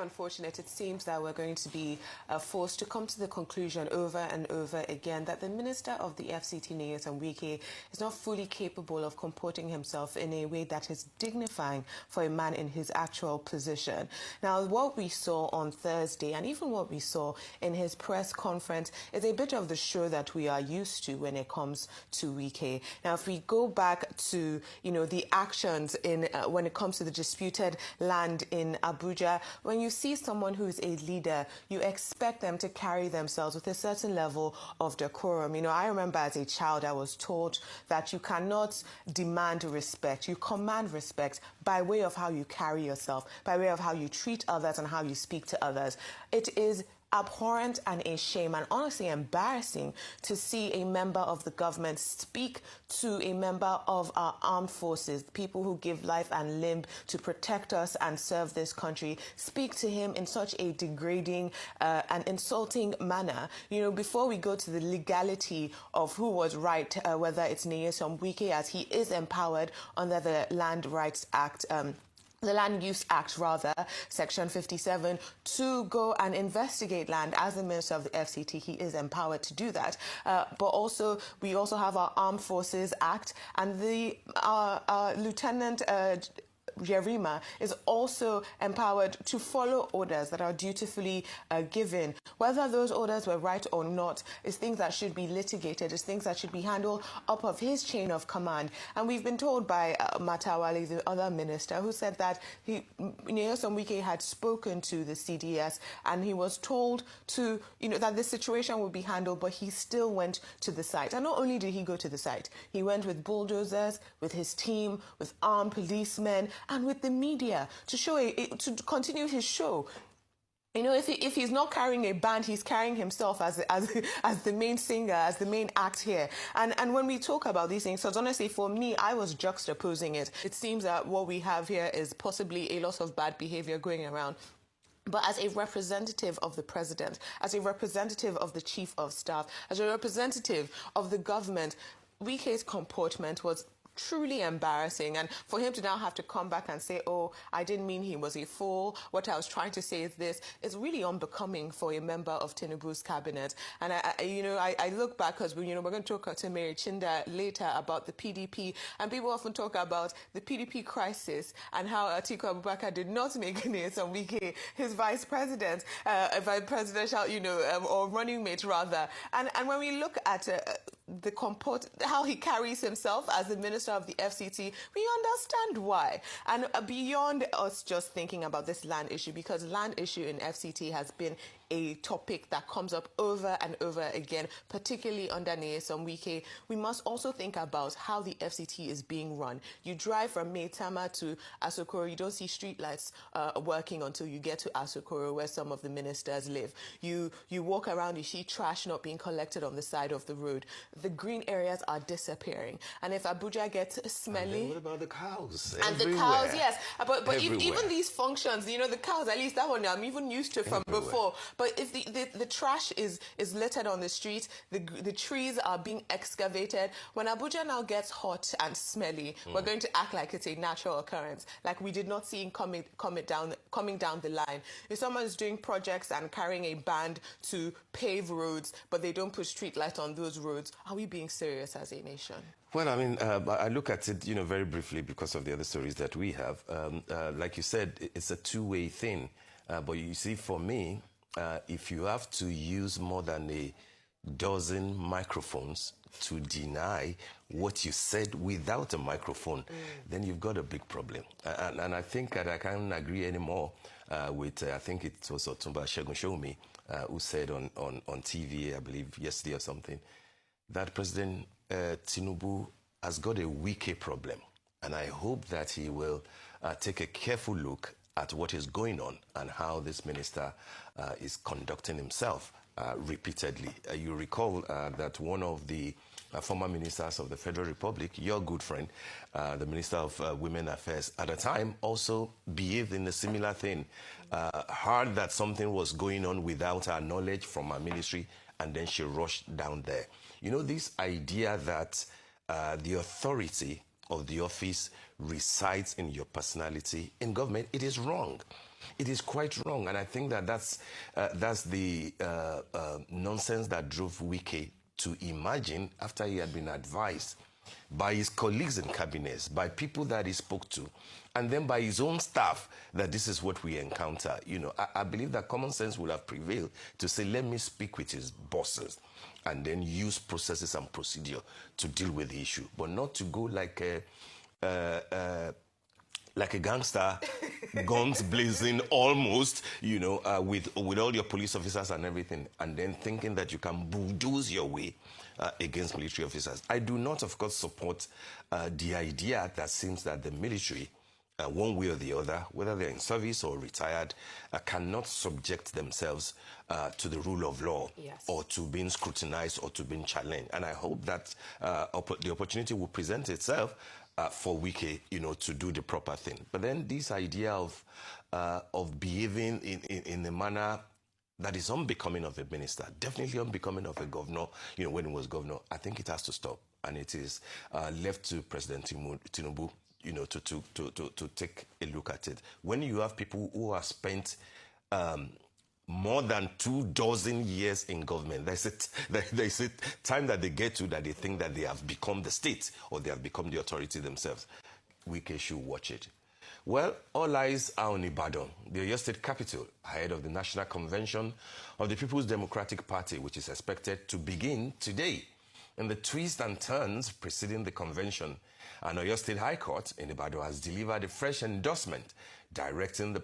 unfortunate. It seems that we're going to be forced to come to the conclusion over and over again that the Minister of the FCT, Wike, is not fully capable of comporting himself in a way that is dignifying for a man in his actual position. Now, what we saw on Thursday and even what we saw in his press conference is a bit of the show that we are used to when it comes to Wike. Now, if we go back to, the actions in when it comes to the disputed land in Abuja, when you see someone who is a leader, you expect them to carry themselves with a certain level of decorum. I remember as a child, I was taught that you cannot demand respect. You command respect by way of how you carry yourself, by way of how you treat others and how you speak to others. It is abhorrent and a shame and honestly embarrassing to see a member of the government speak to a member of our armed forces, people who give life and limb to protect us and serve this country, speak to him in such a degrading and insulting manner. Before we go to the legality of who was right, whether it's Nyesom Wike, as he is empowered under the Land Rights Act, the Land Use Act, rather, Section 57, to go and investigate land. As the Minister of the FCT, he is empowered to do that. But we also have our Armed Forces Act, and the Lieutenant Yerima is also empowered to follow orders that are dutifully given. Whether those orders were right or not is things that should be litigated, is things that should be handled up of his chain of command. And we've been told by Matawale, the other minister, who said that Nyesom Wike had spoken to the CDS and he was told to, that the situation would be handled, but he still went to the site. And not only did he go to the site, he went with bulldozers, with his team, with armed policemen, and with the media to to continue his show. If he's not carrying a band, he's carrying himself as the main singer, as the main act here. And when we talk about these things, so honestly, for me, I was juxtaposing it. It seems that what we have here is possibly a lot of bad behavior going around. But as a representative of the president, as a representative of the chief of staff, as a representative of the government, Wike's comportment was truly embarrassing, and for him to now have to come back and say, oh, I didn't mean he was a fool, what I was trying to say is this, is really unbecoming for a member of Tinubu's cabinet. And I look back, because we're going to talk to Mary Chinda later about the PDP, and people often talk about the PDP crisis and how Atiku Abubakar did not make Nyesom Wike his vice president, presidential, or running mate rather. And when we look at how he carries himself as the Minister of the FCT, we understand why. And beyond us just thinking about this land issue, because land issue in FCT has been a topic that comes up over and over again, particularly under Nyesom Wike, we must also think about how the FCT is being run. You drive from Maitama to Asokoro, you don't see streetlights working until you get to Asokoro, where some of the ministers live. You walk around, you see trash not being collected on the side of the road. The green areas are disappearing. And if Abuja gets smelly... And what about the cows? And everywhere. The cows, yes. But even these functions, the cows, at least that one I'm even used to from before. But if the trash is littered on the street, the trees are being excavated, when Abuja now gets hot and smelly, we're going to act like it's a natural occurrence, like we did not see it coming down the line. If someone is doing projects and carrying a band to pave roads, but they don't put street lights on those roads, are we being serious as a nation? Well, I mean, I look at it, very briefly because of the other stories that we have. Like you said, it's a two-way thing. But you see, for me, if you have to use more than a dozen microphones to deny what you said without a microphone, then you've got a big problem. And I think that I can't agree anymore with, I think it was Otumba Segun Shomi, who said on TV, I believe yesterday or something, that President Tinubu has got a Wike problem. And I hope that he will take a careful look at what is going on and how this minister is conducting himself repeatedly. You recall that one of the former ministers of the Federal Republic, your good friend, the Minister of Women Affairs at the time, also behaved in a similar thing. Heard that something was going on without her knowledge from her ministry, and then she rushed down there. This idea that the authority of the office resides in your personality in government, it is wrong. It is quite wrong, and I think that that's the nonsense that drove Wike to imagine, after he had been advised by his colleagues in cabinets, by people that he spoke to, and then by his own staff, that this is what we encounter. You know, I believe that common sense would have prevailed to say, let me speak with his bosses and then use processes and procedure to deal with the issue, but not to go like a gangster, guns blazing almost, you know, with all your police officers and everything, and then thinking that you can bulldoze your way against military officers. I do not, of course, support the idea that seems that the military, one way or the other, whether they're in service or retired, cannot subject themselves to the rule of law, yes, or to being scrutinized or to being challenged. And I hope that the opportunity will present itself for Wike, you know, to do the proper thing. But then this idea of behaving in a manner that is unbecoming of a minister, definitely unbecoming of a governor, you know, when he was governor, I think it has to stop. And it is left to President Tinubu, you know, to take a look at it. When you have people who have spent more than 24 years in government, there's a time that they get to that they think that they have become the state or they have become the authority themselves. Wike should watch it. Well, all eyes are on Ibadan, the Oyo State capital, ahead of the National Convention of the People's Democratic Party, which is expected to begin today. In the twists and turns preceding the convention, an Oyo State High Court in Ibadan has delivered a fresh endorsement directing the